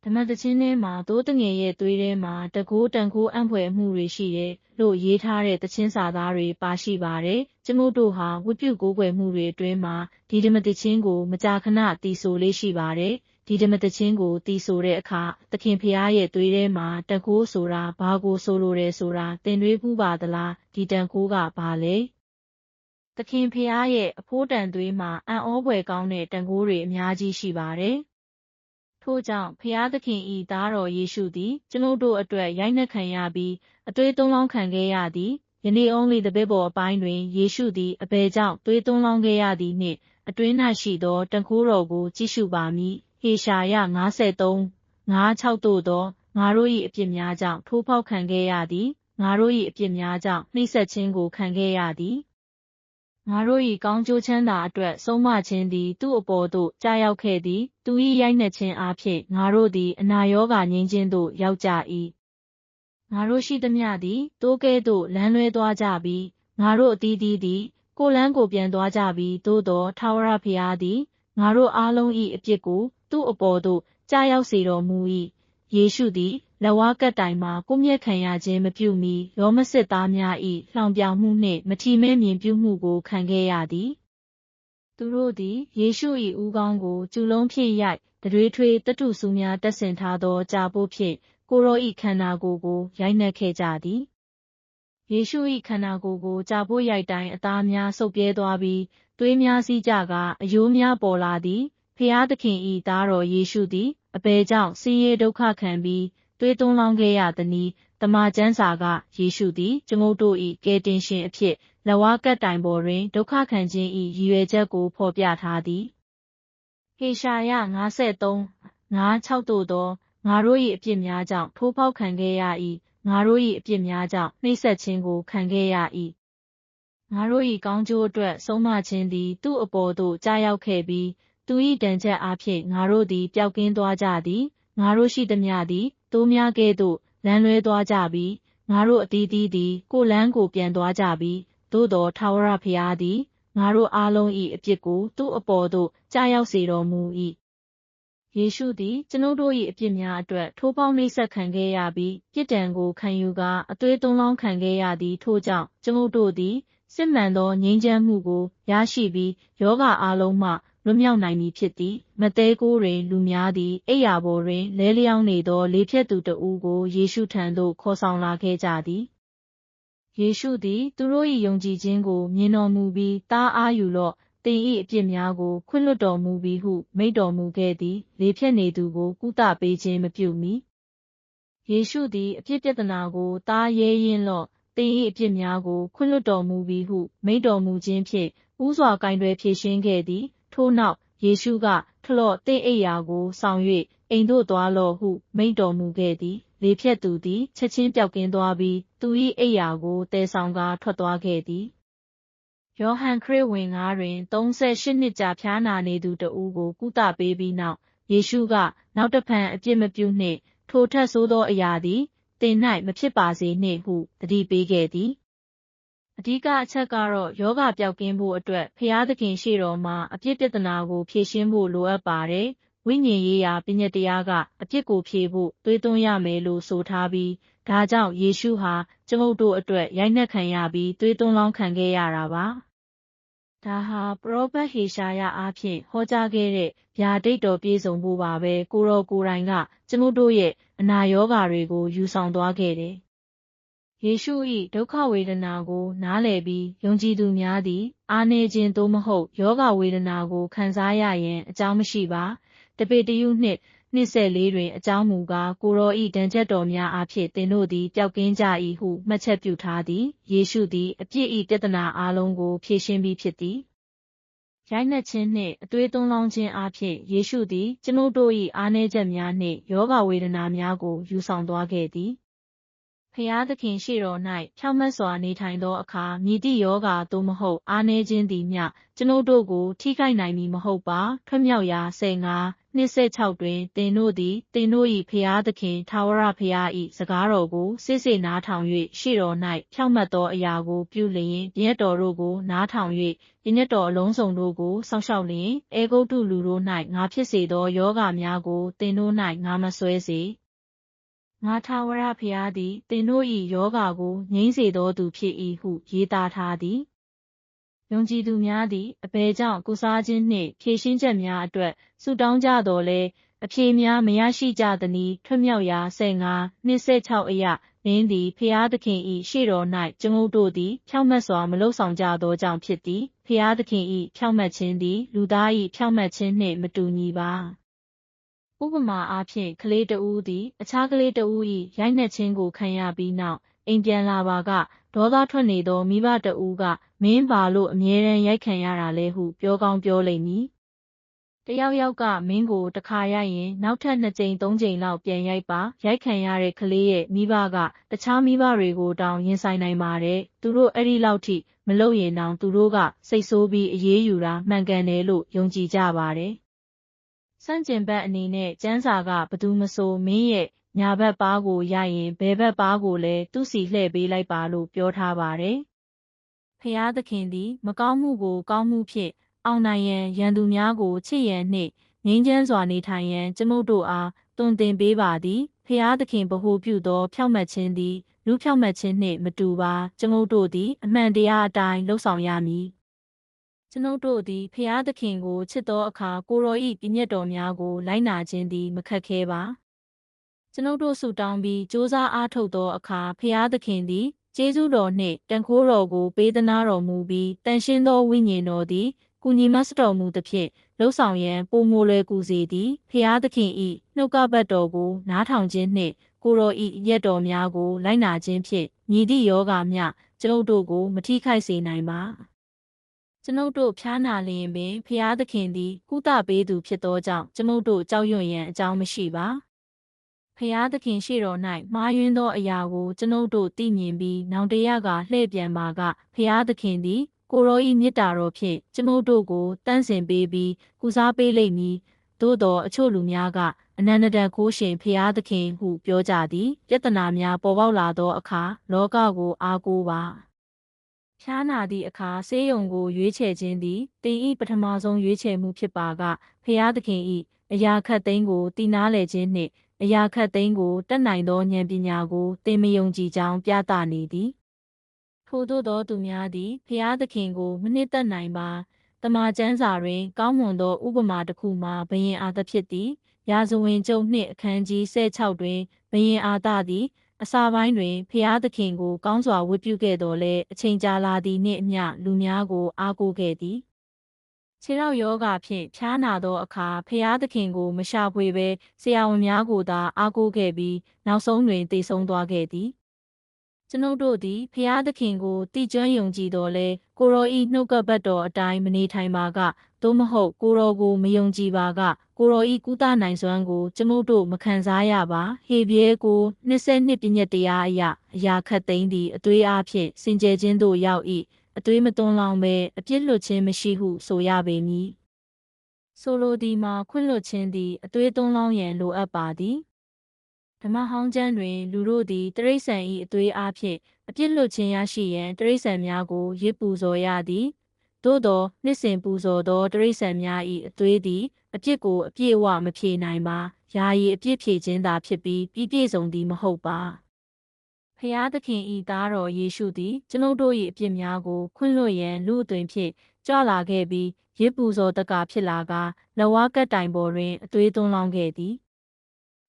ဓမ္မသချင်းထဲမှာသိုးတငယ်ရဲ့သွေးထဲမှာတကိုးတန်ခိုးအံ့ဖွယ်မှုတွေရှိတယ်လို့ရေးထားတဲ့သချင်းစာသားတွေပါရှိပါတယ်။ကျွန်ုပ်တို့ဟာဝတ်ပြုကိုးကွယ်မှုတွေအတွင်းမှာဒီဓမ္မသချင်းကိုမကြာခဏသီဆိုလေးရှိပါတယ်။ဒီဓမ္မသချင်းကိုသီဆိုတဲ့အခါသခင်ဖျားရဲ့သွေးထဲမှာတန်ခိုးဆိုတာဘာကိုဆိုလိုတယ်ဆိုတာသင်တွေးမှုပါသလားဒီတန်ခိုးကဘာလဲ။သခင်ဖျားရဲ့အဖိုးတန်သွေးမှာအံ့ဩဖွယ်ကောင်းတဲ့တန်ခိုးတွေအများကြီးရှိပါတယ်။ထို့ကြောင့်ဖျားသခင်ဤသားတော်ယေရှုသည်ကျွန်ုပ်တို့အတွက်ရိုက်နှက်ခံရပြီးအသွေးသွန်းလောင်းခံခဲ့ရသည်ယနေ့ only တပည့်ပေါ်အပိုင်းတွင်ယေရှုသည်အဘယ်ကြောင့်သွေးသွန်းလောင်းခဲ့ရသည်နှင့်အတွင်း၌ရှိသောတန်ခိုးတော်ကိုကြည့်ရှုပါမည်ဟေရှာယ53:5-6သို့သောငါတို့၏အပြစ်များကြောင့်ထိုးဖောက်ခံခဲ့ရသည်ငါတို့၏အပြစ်များကြောင့်နှိပ်စက်ခြင်းကိုခံခဲ့ရသည်ငါတို့၏ကောင်းကျိုးချမ်းသာအတွက်ဆုံးမခြင်းသည်သူ့အပေါ်သို့ကြာရောက်ခဲ့သည်သူ၏ရိုက်နှက်ခြင်းအားဖြင့်ငါတို့သည်အနာရောဂါငြိမ်းခြင်းသို့ရောက်ကြ၏ငါတို့ရှိသမျှသည်သိုးကဲ့သို့လမ်းလွဲသွားကြပြီးငါတို့အသီးသီးသည်ကိုယ်လမ်းကိုပြန်သွားကြပြီးသို့သောထာဝရဘုရားသည်ငါတို့အားလုံး၏အပြစ်ကိုသူ့အပေါ်သို့ကြာရောက်စေတော်မူ၏ယေရှုသည်လက်ဝါးကပ်တိုင်မှာကိုယ်မျက်ခံရခြင်းမပြုမီရောမစစ်သားများ၏လှောင်ပြောင်မှုနှင့်မထီမဲ့မြင်ပြုမှုကိုခံခဲ့ရသည်သူတို့သည်ယေရှု၏ဦးခေါင်းကိုကျူလုံးဖြင့်ရိုက်တတွေးထွေးသတ္တုဆူးများတပ်ဆင်ထားသောကြာပိုးဖြင့်ကိုယ်တော်၏ခန္ဓာကိုယ်ကိုရိုက်နှက်ခဲ့ကြသည်ယေရှု၏ခန္ဓာကိုယ်ကိုကြာပိုးရိုက်တိုင်းအသားများဆုတ်ပြဲသွားပြီးသွေးများစီးကြကာအရိုးများပေါ်လာသည်ဖျားသခင်၏သားတော်ယေရှုသည်အဘယ်ကြောင့်ဆင်းရဲဒုက္ခခံပြီးသွေးသွန်းလောင်းခဲ့ရသနည်းတမန်ကျမ်းစာကယေရှုသည်ကျွန်ုပ်တို့၏ကယ်တင်ရှင်အဖြစ်လက်ဝါးကပ်တိုင်ပေါ်တွင်ဒုက္ခခံခြင်း၏ရည်ရွယ်ချက်ကိုဖော်ပြထားသည်ဟေရှာယ53:5-6သို့သောငါတို့၏အပြစ်များကြောင့်ထိုးဖောက်ခံခဲ့ရ၏ငါတို့၏အပြစ်များကြောင့်နှိပ်စက်ခြင်းကိုခံခဲ့ရ၏ငါတို့၏ကောင်းကျိုးအတွက်ဆုံးမခြင်းသည်သူ့အပေါ်သို့ကြာရောက်ခဲ့ပြီးသူ၏ဒဏ်ချက်အားဖြင့်ငါတို့သည်ပျောက်ကင်းသွားကြသည်ငါတို့ရှိသမျှသည်သိုးများကဲ့သို့လမ်းလွဲသွားကြပြီးငါတို့အသီးသီးသည်ကိုယ်လမ်းကိုပြန်သွားကြပြီးသို့သောထာဝရဘုရားသည်ငါတို့အားလုံး၏အပြစ်ကိုသူ့အပေါ်သို့ကြာရောက်စေတော်မူ၏ယေရှုသည်ကျွန်ုပ်တို့၏အပြစ်များအတွက်ထိုးဖောက်နှိပ်စက်ခံခဲ့ရပြီးပြစ်ဒဏ်ကိုခံယူကာအသွေးသွန်းလောင်းခံခဲ့ရသည်ထို့ကြောင့်ကျွန်ုပ်တို့သည်စစ်မှန်သောငြိမ်းချမ်းမှုကိုရရှိပြီးယောဂအားလုံးမှလွတ်မြောက်နိုင်မည်ဖြစ်သည်မဿဲ9တွင်လူများသည်အိပ်ရာပေါ်တွင်လဲလျောင်းနေသောလေဖြတ်သူတဦးကိုယေရှုထံသို့ခေါ်ဆောင်လာခဲ့ကြသည်ယေရှုသည်သူတို့၏ယုံကြည်ခြင်းကိုမြင်တော်မူပြီးသားအားယူလော့သင်၏အပြစ်များကိုခွင့်လွှတ်တော်မူပြီဟုမိန့်တော်မူခဲ့သည်လေဖြတ်နေသူကိုကုသပေးခြင်းမပြုမီယေရှုသည်အပြစ်ပြဿနာကိုသားရဲရင်းလော့သင်၏အပြစ်များကိုခွင့်လွှတ်တော်မူပြီဟုမိန့်တော်မူခြင်းဖြင့်ဦးစွာကင်တွယ်ဖြေရှင်းခဲ့သည်ထို့နောက်ယေရှုကထလော့သင့်အိပ်ရာကိုဆောင်၍အိမ်သို့သွားလော့ဟုမိန့်တော်မူခဲ့သည်လေဖြတ်သူသည်ချက်ချင်းပျောက်ကင်းသွားပြီးသူ၏အိပ်ရာကိုသယ်ဆောင်ကာထွက်သွားခဲ့သည်ယောဟန်ခရစ်ဝင်9တွင်38နှစ်ကြာဖျားနာနေသူတဦးကိုကုသပေးပြီးနောက်ယေရှုကနောက်တဖန်အပြစ်မပြုနှင့်ထိုထက်ဆိုးသောအရာသည်သင်၌မဖြစ်ပါစေနှင့်ဟုသတိပေးခဲ့သည်အဓိကအချက်ကတော့ယောဂပျောက်ကင်းဖို့အတွက်ဖျားသခင်ရှေ့တော်မှာအပြစ်ပြဿနာကိုဖြေရှင်းဖို့လိုအပ်ပါတယ်ဝိညာဉ်ရေးရာပညတ်တရားကအပြစ်ကိုဖြေဖို့သွေးသွန်းရမယ်လို့ဆိုထားပြီးဒါကြောင့်ယေရှုဟာကျွန်ုပ်တို့အတွက်ရိုက်နှက်ခံရပြီးသွေးသွန်းလောင်းခံခဲ့ရတာပါဒါဟာပရောဖက်ဟေရှာယအားဖြင့်ဟောကြားခဲ့တဲ့ဗျာဒိတ်တော်ပြည့်စုံဖို့ပါပဲကိုတော်ကိုယ်တိုင်ကကျွန်ုပ်တို့ရဲ့အနာရောဂါတွေကိုယူဆောင်သွားခဲ့တယ်ယေရှု၏ဒုက္ခဝေဒနာကိုနားလည်ပြီးယုံကြည်သူများသည်အားနည်းခြင်းသို့မဟုတ်ယောဂဝေဒနာကိုခံစားရရန်အကြောင်းမရှိပါတပေတရုနှစ်24တွင်အကြောင်းမူကားကိုတော်၏ဒဏ်ချက်တော်များအားဖြင့်သင်တို့သည်ပျောက်ကင်းကြ၏ဟုမှတ်ချက်ပြုထားသည်ယေရှုသည်အပြစ်၏ပြဿနာအားလုံးကိုဖြေရှင်းပြီးဖြစ်သည်ရိုက်နှက်ခြင်းနှင့်အသွေးသွန်းလောင်းခြင်းအားဖြင့်ယေရှုသည်ကျွန်ုပ်တို့၏အားနည်းချက်များနှင့်ယောဂဝေဒနာများကိုယူဆောင်သွားခဲ့သည်ဖျားသခင်ရှေ့တော်၌ဖြောင့်မတ်စွာနေထိုင်သောအခါမည်သည့်ယောဂသို့မဟုတ်အားနည်းခြင်းသည်မျှကျွန်ုပ်တို့ကိုထိခိုက်နိုင်မည်မဟုတ်ပါထွတ်မြောက်ရာ 26တွင်သင်တို့သည်သင်တို့၏ဖျားသခင်ထာဝရဖျား၏စကားတော်ကိုစစ်စစ်နားထောင်၍ရှေ့တော်၌ဖြောင့်မတ်သောအရာကိုပြုလျင်ပြည့်တော်တို့ကိုနားထောင်၍ပြည့်တော်အလုံးစုံတို့ကိုစောင့်ရှောက်လျင်အေဂုတ်တုလူတို့၌ငါဖြစ်စေသောယောဂများကိုသင်တို့၌ငါမဆွဲစေငါထာဝရဖျားသည်သင်တို့၏ယောဂကိုငြိမ်းစေသောသူဖြစ်၏ဟုရေးသားထားသည်ယုံကြည်သူများသည်အဘယ်ကြောင့်ကုစားခြင်းနှင့်ဖြည့်ရှင်းချက်များအတွက်ဆုတောင်းကြတော်လဲအဖြေများမရရှိကြသနည်းထွတ်မြောက်ရာ15:26အရာလင်းသည်ဖျားသခင်၏ရှေ့တော်၌ကျွန်ုပ်တို့သည်ဖြောင့်မတ်စွာမလုပ်ဆောင်ကြသောကြောင့်ဖြစ်သည်ဖျားသခင်၏ဖြောင့်မတ်ခြင်းသည်လူသား၏ဖြောင့်မတ်ခြင်းနှင့်မတူညီပါဥပမာအားဖြင့်ကလေးတဦးသည်အခြားကလေးတဦး၏ရိုက်နှက်ခြင်းကိုခံရပြီးနောက်အိမ်ပြန်လာပါကဒေါသထွက်နေသောမိဘတဦးကမင်းပါလို့အမြဲတမ်းရိုက်ခံရတာလဲဟုပြောကောင်းပြောလိမ့်မည်တယောက်ယောက်ကမင်းကိုတစ်ခါရိုက်ရင်နောက်ထပ်2ကြိမ်3ကြိမ်လောက်ပြန်ရိုက်ပါရိုက်ခံရတဲ့ကလေးရဲ့မိဘကတခြားမိဘတွေကိုတောင်ရင်ဆိုင်နိုင်ပါတယ်သူတို့အဲ့ဒီလောက်ထိမလုပ်ရင်တောင်သူတို့ကစိတ်ဆိုးပြီးအေးအေးယူတာမှန်ကန်တယ်လို့ယုံကြည်ကြပါတယ်စန့်ကျင်ဘက်အနေနဲ့ကျမ်းစာကဘသူမဆိုမင်းရဲ့ညာဘက်ပါးကိုရရင်ဘယ်ဘက်ပါးကိုလည်းသူ့စီလှည့်ပေးလိုက်ပါလို့ပြောထားပါတယ်ဖျားသခင်သည်မကောင်းမှုကိုကောင်းမှုဖြင့်အောင်နိုင်ရန်ရန်သူများကိုချစ်ရန်နှင့်ငြိမ်းချမ်းစွာနေထိုင်ရန်ကျွန်ုပ်တို့အားတွင်တင်ပေးပါသည်ဖျားသခင်ဗဟုပြုသောဖြောင့်မတ်ခြင်းသည်လူဖြောင့်မတ်ခြင်းနှင့်မတူပါကျွန်ုပ်တို့သည်အမှန်တရားအတိုင်းလှုပ်ဆောင်ရမည်ကျွန်ုပ်တို့သည်ဖျားသခင်ကိုချစ်သောအခါကိုယ်တော်၏ပြည့်ညတ်တော်များကိုလိုက်နာခြင်းသည်မခက်ခဲပါကျွန်ုပ်တို့ဆုတောင်းပြီးစ조사အားထုတ်သောအခါဖျားသခင်သည်ကျေးဇူးတော်နှင့်တန်ခိုးတော်ကိုပေးသနာတော်မူပြီးတန်ရှင်းသောဝိညာဉ်တော်သည်ကုညီမတ်တော်မူသဖြင့်လှုပ်ဆောင်ရန်ပိုမိုလွယ်ကူစေသည်ဖျားသခင်၏နှုတ်ကပတ်တော်ကိုနားထောင်ခြင်းနှင့်ကိုယ်တော်၏ရက်တော်များကိုလိုက်နာခြင်းဖြင့်မြည်သည့်ယောဂမျှကျွန်ုပ်တို့ကိုမထိခိုက်စေနိုင်ပါကျွန်ုပ်တို့ဖျားနာလျင်ပင်ဖျားသခင်သည်ကုသပေးသူဖြစ်သောကြောင့်ကျွန်ုပ်တို့ကြောက်ရွံ့ရန်အကြောင်းမရှိပါဖျားသခင်ရှေ့တော်၌မှားယွင်းသောအရာကိုကျွန်ုပ်တို့သိမြင်ပြီးနောင်တရကလှည့်ပြန်ပါကဖျားသခင်သည်ကိုရောဤမေတ္တာတော်ဖြင့်ကျွန်ုပ်တို့ကိုတန်းစင်ပေးပြီးကုစားပေးလိမ့်မည်သို့သောအချို့လူများကအနန္တတန်ခိုးရှင်ဖျားသခင်ဟုပြောကြသည်ပြဿနာများပေါ်ပေါက်လာသောအခါလောကကိုအားကိုးပါဖျားနာသည့်အခါဆေးရုံကိုရွေးချယ်ခြင်းသည်တင်ဤပထမဆုံးရွေးချယ်မှုဖြစ်ပါကဖျားသခင်၏အရာခတ်သိမ်းကိုတည်နာလေခြင်းနှင့်အရာခတ်သိမ်းကိုတတ်နိုင်သောဉာဏ်ပညာကိုသင်မယုံကြည်ကြောင်းပြသနေသည်ထို့သောသူများသည်ဖျားသခင်ကိုမနှစ်သက်နိုင်ပါတမန်ကျမ်းစာတွင်ကောင်းမွန်သောဥပမာတစ်ခုမှာဘယင်အာသဖြစ်သည်ရာဇဝင်ကျုံနှင့်အခန်းကြီး16တွင်ဘယင်အာသသည်အစာပိုင်းတွင်ဖျားသခင်ကိုကောင်းစွာဝတ်ပြုခဲ့တော်လဲအချိန်ကြာလာသည်နှင့်အမျှလူများကိုအားကိုးခဲ့သည်ခြေထောက်ယောဂဖြင့်ဖျားနာသောအခါဖျားသခင်ကိုမရှာဖွေဘဲဆရာဝန်များကိုသာအားကိုးခဲ့ပြီးနောက်ဆုံးတွင်သေဆုံးသွားခဲ့သည်ကျွန်ုပ်တို့သည်ဖျားသခင်ကိုတိကျွမ်းယုံကြည်တော်လဲကိုရောဤနှုတ်ကပတ်တော်အတိုင်းမနေထိုင်ပါကသို့မဟုတ်ကိုရောကိုမယုံကြည်ပါကကိုရောဤကုသနိုင်စွမ်းကိုကျွန်ုပ်တို့မခံစားရပါဟေဘရဲကို22ပြည့်ညက်တရားအရာခတ်သိမ်းသည့်အသွေးအားဖြင့်စင်ကြယ်ခြင်းသို့ရောက်၏အသွေးမသွန်းလောင်းဘဲအပြစ်လွတ်ခြင်းမရှိဟုဆိုရပေမည်ဆိုလိုသည်မှာခွင့်လွတ်ခြင်းသည်အသွေးသွန်းလောင်းရန်လိုအပ်ပါသည်ဓမ္မဟောင်းကျမ်းတွင်လူတို့သည်တိရစ္ဆာန်၏အသွေးအားဖြင့်အပြစ်လွတ်ခြင်းရရှိရန်တိရစ္ဆာန်များကိုရစ်ပူဇော်ရသည်သို့သောနှစ်စဉ်ပူဇော်သောတိရစ္ဆာန်များ၏အသွေးသည်အပြစ်ကိုအပြည့်အဝမဖြေနိုင်ပါယာယီအပြစ်ဖြေခြင်းသာဖြစ်ပြီးပြည့်စုံသည်မဟုတ်ပါဖျားသခင်၏သားတော်ယေရှုသည်ကျွန်ုပ်တို့၏အပြစ်များကိုခွင့်လွှတ်ရန်လူအသွင်ဖြင့်ကြွလာခဲ့ပြီးရစ်ပူဇော်တကာဖြစ်လာကလက်ဝါးကပ်တိုင်ပေါ်တွင်အသွေးသွန်းလောင်းခဲ့သည်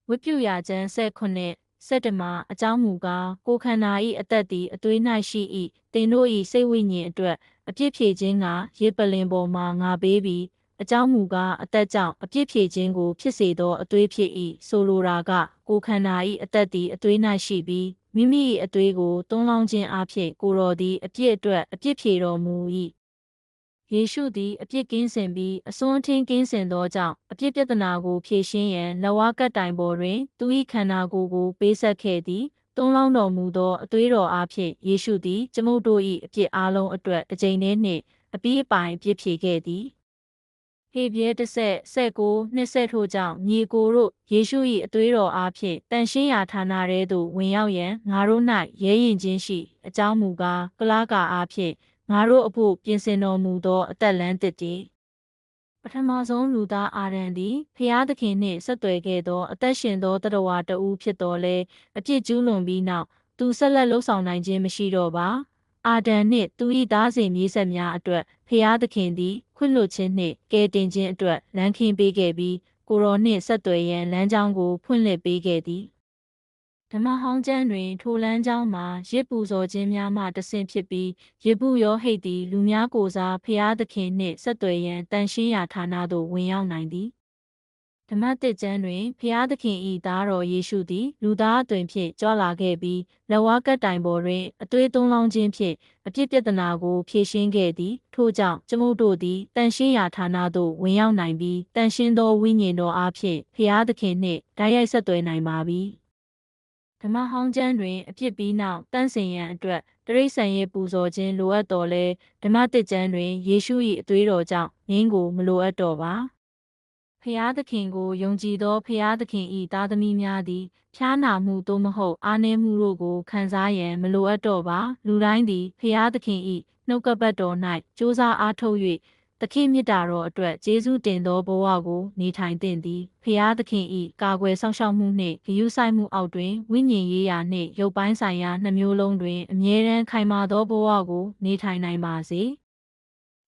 ဝိပုယကျမ်း19:17မှာအကြောင်းမူကားကိုခန္ဓာ၏အသက်သည်အသွေး၌ရှိ၏သင်တို့၏စိတ်ဝိညာဉ်အတွက်အပြစ်ဖြေခြင်းကရေပလင်ပေါ်မှာငါပေးပြီးအကြောင်းမူကားအသက်ကြောင့်အပြစ်ဖြေခြင်းကိုဖြစ်စေသောအသွေးဖြစ်၏ဆိုလိုတာကကိုခန္ဓာ၏အသက်သည်အသွေး၌ရှိပြီးမိမိ၏အသွေးကိုသွန်းလောင်းခြင်းအပြင်ကိုတော်သည်အပြစ်အတွက်အပြစ်ဖြေတော်မူ၏ယေရှုသည်အပြစ်ကင်းစင်ပြီးအစွန်းထင်းကင်းစင်သောကြောင့်အပြစ်ပြဿနာကိုဖြေရှင်းရန်လက်ဝါးကပ်တိုင်ပေါ်တွင်သူ၏ခန္ဓာကိုယ်ကိုပေးဆက်ခဲ့သည်သွန်းလောင်းတော်မူသောအသွေးတော်အားဖြင့်ယေရှုသည်ကျွန်ုပ်တို့၏အပြစ်အလုံးအတွက်တစ်ကြိမ်တည်းနှင့်အပြီးအပိုင်ပြစ်ဖြေခဲ့သည် ဟေပြဲတစ်ဆက်19နှစ်ဆက်ထို့ကြောင့်ညီကိုတို့ယေရှု၏အသွေးတော်အားဖြင့်တန်ရှင်းရာဌာနထဲသို့ဝင်ရောက်ရန်ငါတို့၌ရဲရင်ခြင်းရှိအကြောင်းမူကားကလားကာအားဖြင့်ငါတို့အဖို့ပြင်ဆင်တော်မူသောအသက်လမ်းသစ်တည်းပထမဆုံးလူသားအာဒံသည်ဖျားသခင်နှင့်ဆက်သွယ်ခဲ့သောအသက်ရှင်သောတတဝါတဦးဖြစ်တော်လဲအပြစ်ကျူးလွန်ပြီးနောက်သူဆက်လက်လှုပ်ဆောင်နိုင်ခြင်းမရှိတော့ပါအာဒံနှင့်သူ၏သားစဉ်မြေးဆက်များအတွက်ဖျားသခင်သည်ခွင့်လွှတ်ခြင်းနှင့်ကယ်တင်ခြင်းအတွက်လမ်းခင်းပေးခဲ့ပြီးကိုရောနှင့်ဆက်သွယ်ရန်လမ်းကြောင်းကိုဖွင့်လှစ်ပေးခဲ့သည်ဓမ္မဟောင်းကျမ်းတွင်ထိုလမ်းကြောင်းမှာရစ်ပူဇော်ခြင်းများမှတဆင့်ဖြစ်ပြီးရစ်ပုရောဟိတ်သည်လူများကိုစားဖျားသခင်နှင့်ဆက်သွယ်ရန်တန်ရှင်းရာဌာနသို့ဝင်ရောက်နိုင်သည်ဓမ္မသစ်ကျမ်းတွင်ဖျားသခင်၏သားတော်ယေရှုသည်လူသားအသွင်ဖြင့်ကြွလာခဲ့ပြီးလက်ဝါးကပ်တိုင်ပေါ်တွင်အသွေးသွန်းလောင်းခြင်းဖြင့်အပြစ်ပြဿနာကိုဖြေရှင်းခဲ့သည်ထို့ကြောင့်ကျွန်ုပ်တို့သည်တန်ရှင်းရာဌာနသို့ဝင်ရောက်နိုင်ပြီးတန်ရှင်းသောဝိညာဉ်တော်အားဖြင့်ဖျားသခင်နှင့်တိုက်ရိုက်ဆက်သွယ်နိုင်ပါပြီဓမ္မဟောင်းကျမ်းတွင်အပြစ်ပြီးနောက်တန့်စင်ရန်အတွက်တိရစ္ဆာန်ရဲ့ပူဇော်ခြင်းလိုအပ်တော်လဲဓမ္မသစ်ကျမ်းတွင်ယေရှု၏အသွေးတော်ကြောင့်ငင်းကိုမလိုအပ်တော့ပါဖျားသခင်ကိုယုံကြည်သောဖျားသခင်၏သားသမီးများသည်ဖျားနာမှုသို့မဟုတ်အားနည်းမှုတို့ကိုခံစားရန်မလိုအပ်တော့ပါလူတိုင်းသည်ဖျားသခင်၏နှုတ်ကပတ်တော်၌ကြိုးစားအားထုတ်၍သခင်မြတ်တာတော်အတွက်ကျေးဇူးတင်သောဘဝကိုနေထိုင်သင့်သည်ဖျားသခင်၏ကာကွယ်စောင့်ရှောက်မှုနှင့်ဂရုစိုက်မှုအောက်တွင်ဝိညာဉ်ရေးရာနှင့်ရုပ်ပိုင်းဆိုင်ရာနှမျိုးလုံးတွင်အမြဲတမ်းခိုင်မာသောဘဝကိုနေထိုင်နိုင်ပါစေ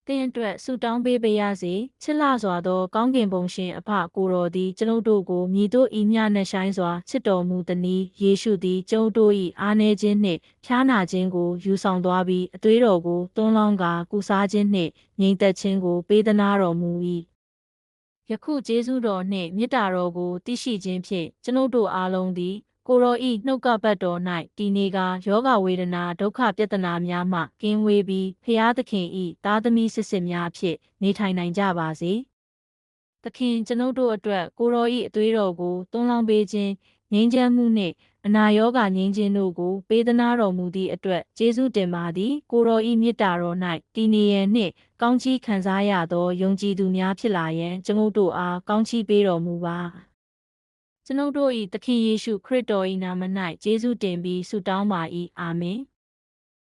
သင်အတွက်ဆုတောင်းပေးပါရစေချစ်လှစွာသောကောင်းကင်ဘုံရှင်အဖကိုတော်သည်ကျွန်ုပ်တို့ကိုမြည်တို့ဤမြနှဆိုင်စွာချစ်တော်မူသည်။ယေရှုသည်ကျွန်ုပ်တို့၏အားနည်းခြင်းနှင့်ဖျားနာခြင်းကိုယူဆောင်သွားပြီးအသွေးတော်ကိုသွန်းလောင်းကာကုစားခြင်းနှင့်ငြိမ်သက်ခြင်းကိုပေးသနာတော်မူ၏။ယခုကျေးဇူးတော်နှင့်မေတ္တာတော်ကိုသိရှိခြင်းဖြင့်ကျွန်ုပ်တို့အားလုံးသည်ကိုတော်ဤနှုတ်ကပတ်တော်၌တည်နေကာယောဂဝေဒနာဒုက္ခပြဿနာများမှကင်းဝေးပြီးဖျားသခင်ဤသားသမီးစစ်စစ်များဖြင့်နေထိုင်နိုင်ကြပါစေ။သခင်ကျွန်ုပ်တို့အတွက်ကိုတော်ဤအသွေးတော်ကိုသွန်းလောင်းပေးခြင်းငြိမ်းချမ်းမှုနှင့်အနာရောဂါငြိမ်းခြင်းတို့ကိုပေးသနာတော်မူသည့်အတွက်ကျေးဇူးတင်ပါသည်ကိုတော်ဤမေတ္တာတော်၌တည်နေရန်နှင့်ကောင်းချီးခံစားရသောယုံကြည်သူများဖြစ်လာရန်ကျွန်ုပ်တို့အားကောင်းချီးပေးတော်မူပါကျွန်ုပ်တို့၏သခင်ယေရှုခရစ်တော်၏နာမ၌ကျေးဇူးတင်ပြီးဆုတောင်းပါ၏အာမင်